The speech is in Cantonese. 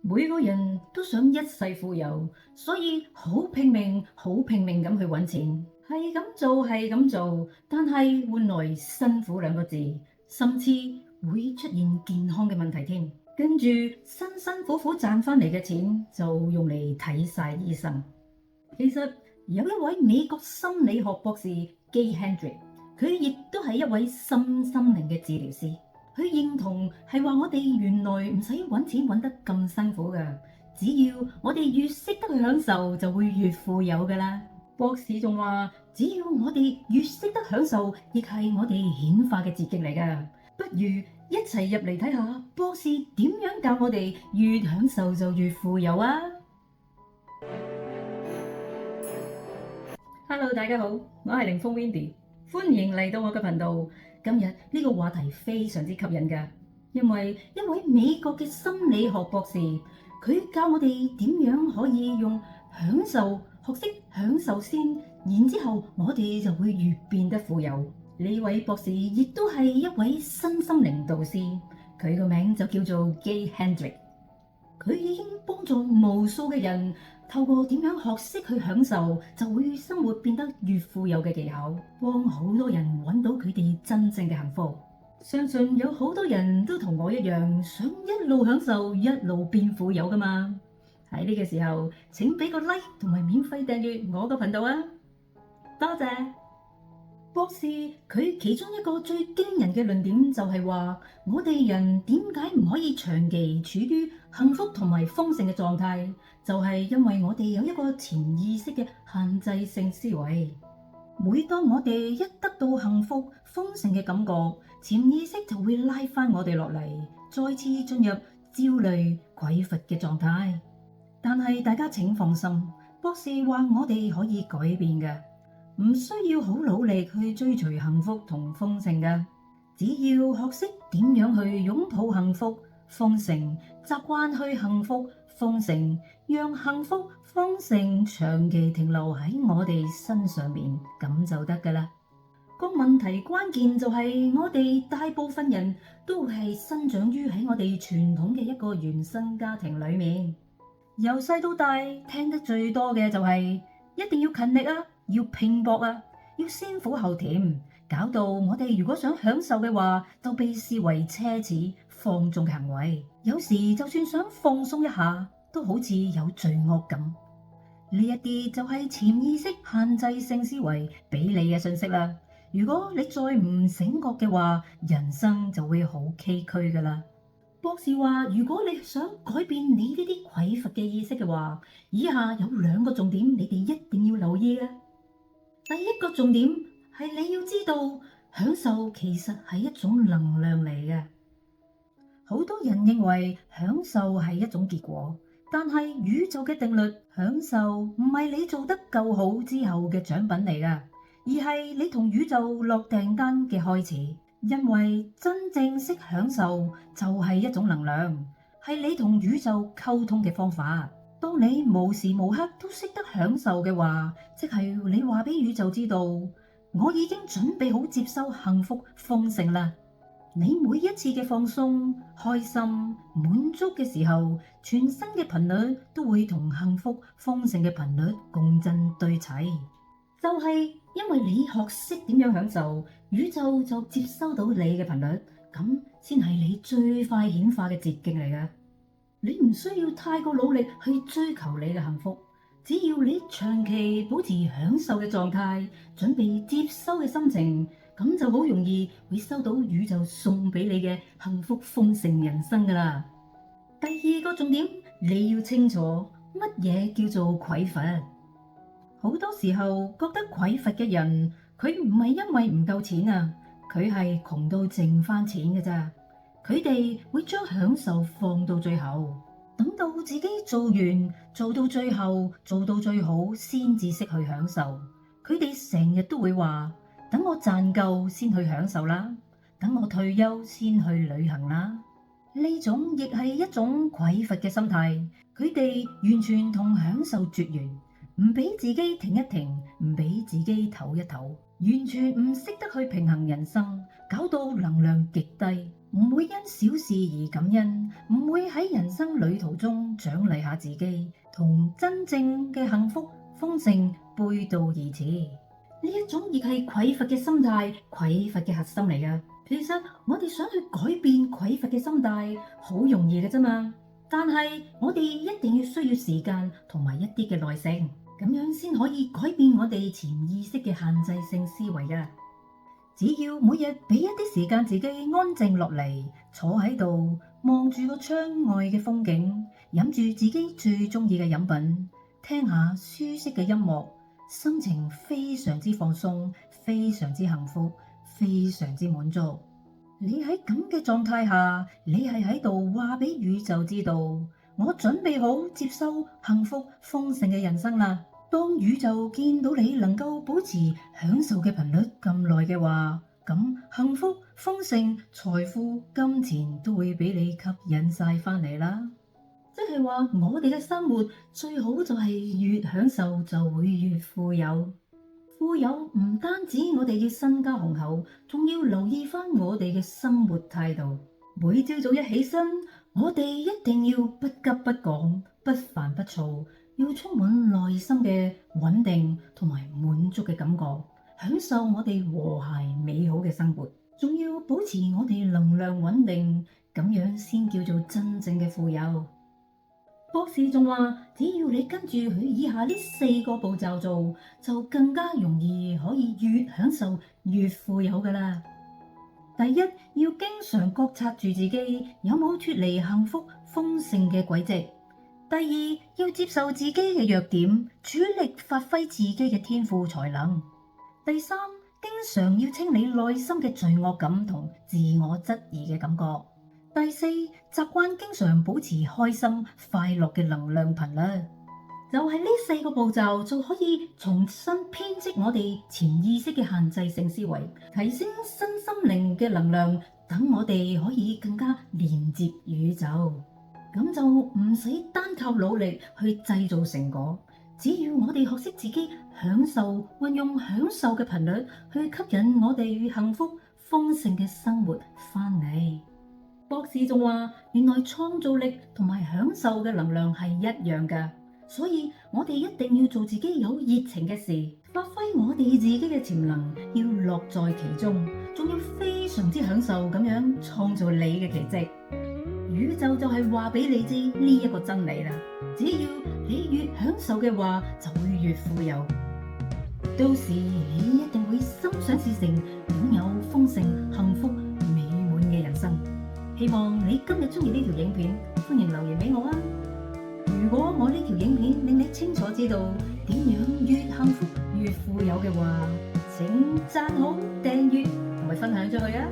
每個人都想一世富有，所以好拼命咁去揾錢，係咁做，但係換來辛苦兩個字，甚至會出現健康嘅問題添。跟住辛苦賺翻嚟嘅錢就用嚟睇晒醫生。其實有一位美國心理學博士 Gay Hendrick， 佢亦都係一位身心靈嘅治療師。佢認同係話我哋原來唔使揾錢揾得咁辛苦㗎，只要我哋越識得去享受，就會越富有㗎啦。博士仲話，只要我哋越識得享受，亦係我哋顯化嘅捷徑嚟㗎。不如一齊入嚟睇下博士點樣教我哋越享受就越富有啊！Hello， 大家好，我係凌風 Windy， 歡迎嚟到我嘅頻道。今日呢個話題非常之吸引㗎，因為一位美國嘅心理學博士，佢教我哋點樣可以用享受，學識享受先，然之後我哋就會越變得富有。呢位博士亦都係一位身心靈導師，佢個名就叫做 Gay Hendrick。佢已經幫助無數嘅人透過點樣學識去享受，就會生活變得越富有嘅技巧，幫好多人揾到佢哋真正嘅幸福。相信有好多人都同我一樣，想一路享受一路變富有㗎嘛。喺呢個時候，請俾個 like 同埋免費訂閱我個頻道啊！多謝。博士佢其中一個最驚人嘅論點就係話，我哋人點解唔可以長期處於幸福同埋豐盛嘅狀態？就係因為我哋有一個潛意識嘅限制性思維。每當我哋一得到幸福豐盛嘅感覺，潛意識就會拉翻我哋落嚟，再次進入焦慮匱乏嘅狀態。但係大家請放心，博士話我哋可以改變嘅。唔需要好努力去追隨幸福同豐盛㗎，只要學識點樣去擁抱幸福豐盛，習慣去幸福豐盛，讓幸福豐盛長期停留喺我哋身上面，咁就得㗎啦。個問題關鍵就係我哋大部分人都係生長於喺我哋傳統嘅一個原生家庭裏面，由細到大聽得最多嘅就係一定要勤力啊，要拼搏啊，要先苦後甜，搞到我哋如果想享受嘅話，就被視為奢侈放縱嘅行為。有時就算想放鬆一下，都好似有罪惡感。呢一啲就係潛意識限制性思維俾你嘅信息啦。如果你再唔醒覺嘅話，人生就會好崎嶇噶啦。博士話，如果你想改變你呢啲匱乏嘅意識嘅話，以下有2個重點，你哋一定要留意嘅。第一個重點係你要知道，享受其實係一種能量嚟嘅。好多人認為享受係一種結果，但係宇宙嘅定律，享受唔係你做得夠好之後嘅獎品嚟㗎，而係你同宇宙落訂單嘅開始。因為真正識享受就係一種能量，係你同宇宙溝通嘅方法。當你無時無刻都識得享受嘅話，即係你話俾宇宙知道，我已經準備好接收幸福豐盛啦。你每一次嘅放鬆、開心、滿足嘅時候，全身嘅頻率都會同幸福豐盛嘅頻率共振對齊。就係因為你學識點樣享受，宇宙就接收到你嘅頻率，咁先係你最快顯化嘅捷徑嚟㗎。你唔需要太過努力去追求你嘅幸福，只要你長期保持享受嘅狀態，準備接收嘅心情，咁就好容易會收到宇宙送俾你嘅幸福豐盛人生㗎喇。第2個重點，你要清楚乜嘢叫做匱乏。好多時候覺得匱乏嘅人，佢唔係因為唔夠錢啊，佢係窮到剩返錢㗎咋。佢哋會將享受放到最後，等到自己做完，做到最後，做到最好，先至識去享受。佢哋成日都會話：等我賺夠先去享受啦，等我退休先去旅行啦。呢種亦係一種匱乏嘅心態，佢哋完全同享受絕緣，唔俾自己停一停，唔俾自己唞一唞，完全唔識得去平衡人生，搞到能量極低。唔會因小事而感恩，唔會喺人生旅途中獎勵下自己，同真正嘅幸福豐盛背道而馳。呢一種亦係匱乏嘅心態，匱乏嘅核心嚟㗎。其實我哋想去改變匱乏嘅心態，好容易嘅啫嘛。但係我哋一定要需要時間同埋一啲嘅耐性，咁樣先可以改變我哋潛意識嘅限制性思維㗎。只要每日俾一啲時間自己安靜落嚟，坐喺度望住個窗外嘅風景，飲住自己最中意嘅飲品，聽下舒適嘅音樂，心情非常之放鬆，非常之幸福，非常之滿足。你喺咁嘅狀態下，你係喺度話俾宇宙知道，我準備好接收幸福豐盛嘅人生啦。當宇宙見到你能夠保持享受嘅頻率咁耐嘅話，咁幸福、豐盛、財富、金錢都會俾你吸引晒翻嚟啦。即係話我哋嘅生活最好就係越享受就會越富有。富有唔單止我哋要身家雄厚，仲要留意翻我哋嘅生活態度。每朝早一起身，我哋一定要不急不趕，不煩不躁，要充滿內心嘅穩定同埋滿足嘅感覺，享受我哋和諧美好嘅生活，仲要保持我哋能量穩定，咁樣先叫做真正嘅富有。博士仲話，只要你跟住佢以下呢4個步驟做，就更加容易可以越享受越富有噶啦。第一，要經常覺察住自己有冇脫離幸福豐盛嘅軌跡。第二，要接受自己嘅弱點，主力發揮自己嘅天賦才能。第三，經常要清理內心嘅罪惡感同自我質疑嘅感覺。第四，習慣經常保持開心快樂嘅能量頻率。就係呢4個步驟就可以重新編織我哋潛意識嘅限制性思維，提升身心靈嘅能量，等我哋可以更加連接宇宙。咁就唔使單靠努力去製造成果，只要我哋學識自己享受，運用享受嘅頻率去吸引我哋幸福豐盛嘅生活翻嚟。博士仲話，原來創造力同埋享受嘅能量係一樣㗎，所以我哋一定要做自己有熱情嘅事，發揮我哋自己嘅潛能，要樂在其中，仲要非常之享受咁樣創造你嘅奇蹟。宇宙就係話俾你知呢一個真理啦，只要你越享受嘅話，就會越富有，到時你一定會心想事成，擁有豐盛、幸福、美滿嘅人生。希望你今日中意呢條影片，歡迎留言俾我啊！如果我呢條影片令你清楚知道點樣越幸福越富有嘅話，請讚好、訂閱同埋分享出去啊！